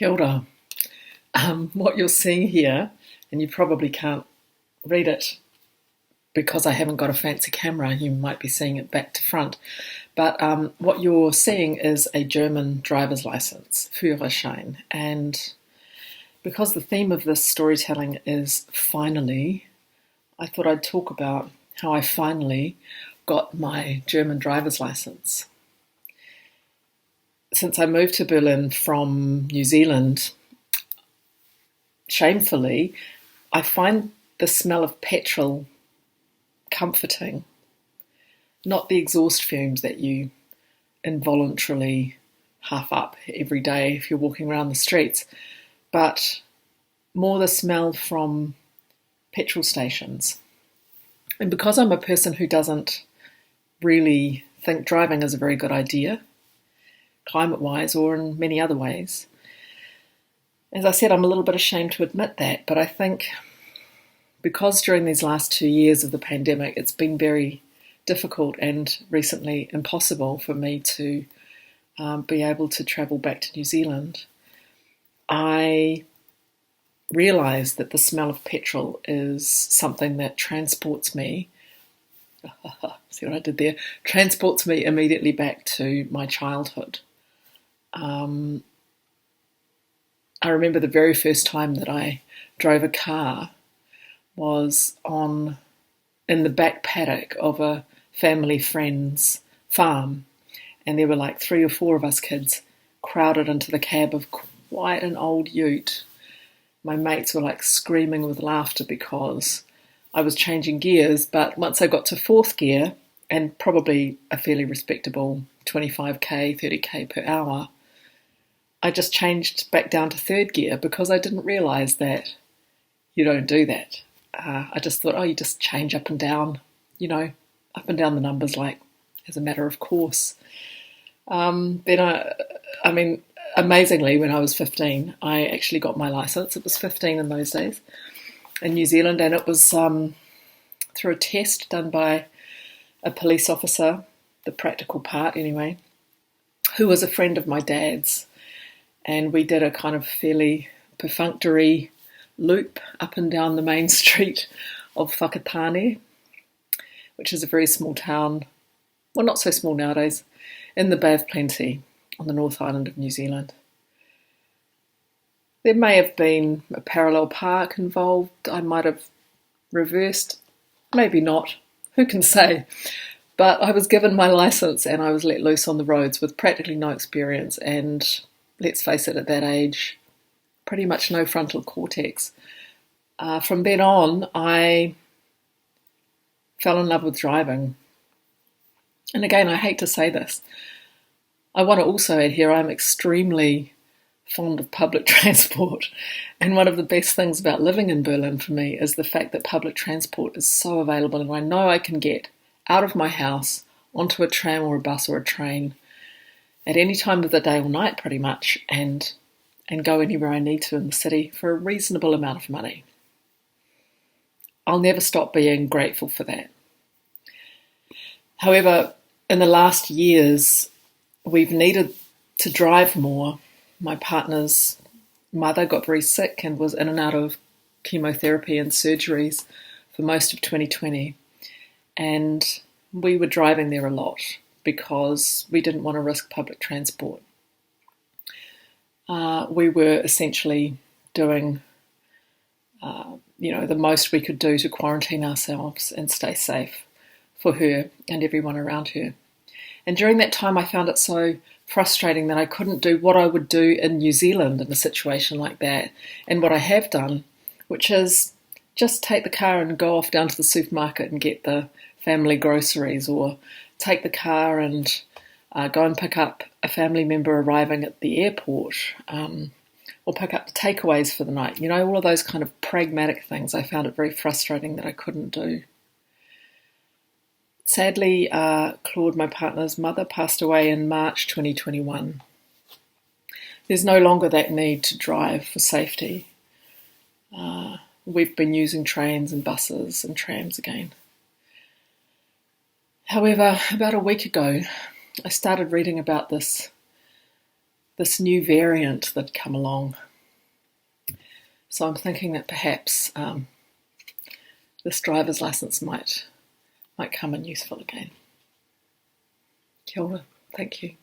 Kia ora. What you're seeing here, and you probably can't read it because I haven't got a fancy camera, you might be seeing it back to front, but what you're seeing is a German driver's license, Führerschein, and because the theme of this storytelling is finally, I thought I'd talk about how I finally got my German driver's license. Since I moved to Berlin from New Zealand, shamefully, I find the smell of petrol comforting. Not the exhaust fumes that you involuntarily huff up every day if you're walking around the streets, but more the smell from petrol stations. And because I'm a person who doesn't really think driving is a very good idea, climate-wise or in many other ways, as I said, I'm a little bit ashamed to admit that, but I think because during these last 2 years of the pandemic, it's been very difficult and recently impossible for me to be able to travel back to New Zealand, I realised that the smell of petrol is something that transports me, see what I did there, transports me immediately back to my childhood. I remember the very first time that I drove a car was in the back paddock of a family friend's farm, and there were like 3 or 4 of us kids crowded into the cab of quite an old ute. My mates were like screaming with laughter because I was changing gears, but once I got to 4th gear, and probably a fairly respectable 25k, 30k per hour, I just changed back down to 3rd gear because I didn't realise that you don't do that. I just thought, you just change up and down, up and down the numbers like as a matter of course. Then amazingly, when I was 15, I actually got my licence. It was 15 in those days in New Zealand, and it was through a test done by a police officer, the practical part anyway, who was a friend of my dad's. And we did a kind of fairly perfunctory loop up and down the main street of Whakatane, which is a very small town, well, not so small nowadays, in the Bay of Plenty on the North Island of New Zealand. There may have been a parallel park involved. I might have reversed, maybe not, who can say? But I was given my licence and I was let loose on the roads with practically no experience and, let's face it, at that age, pretty much no frontal cortex. From then on, I fell in love with driving. And again, I hate to say this. I want to also add here, I'm extremely fond of public transport. And one of the best things about living in Berlin for me is the fact that public transport is so available, and I know I can get out of my house onto a tram or a bus or a train at any time of the day or night pretty much, and go anywhere I need to in the city for a reasonable amount of money. I'll never stop being grateful for that. However, in the last years, we've needed to drive more. My partner's mother got very sick and was in and out of chemotherapy and surgeries for most of 2020. And we were driving there a lot because we didn't want to risk public transport. We were essentially doing, the most we could do to quarantine ourselves and stay safe for her and everyone around her. And during that time, I found it so frustrating that I couldn't do what I would do in New Zealand in a situation like that, and what I have done, which is just take the car and go off down to the supermarket and get the family groceries, or take the car and go and pick up a family member arriving at the airport, or pick up the takeaways for the night. All of those kind of pragmatic things. I found it very frustrating that I couldn't do. Sadly, Claude, my partner's mother, passed away in March 2021. There's no longer that need to drive for safety. We've been using trains and buses and trams again. However, about a week ago, I started reading about this this new variant that come along. So I'm thinking that perhaps this driver's license might come in useful again. Kia ora. Thank you.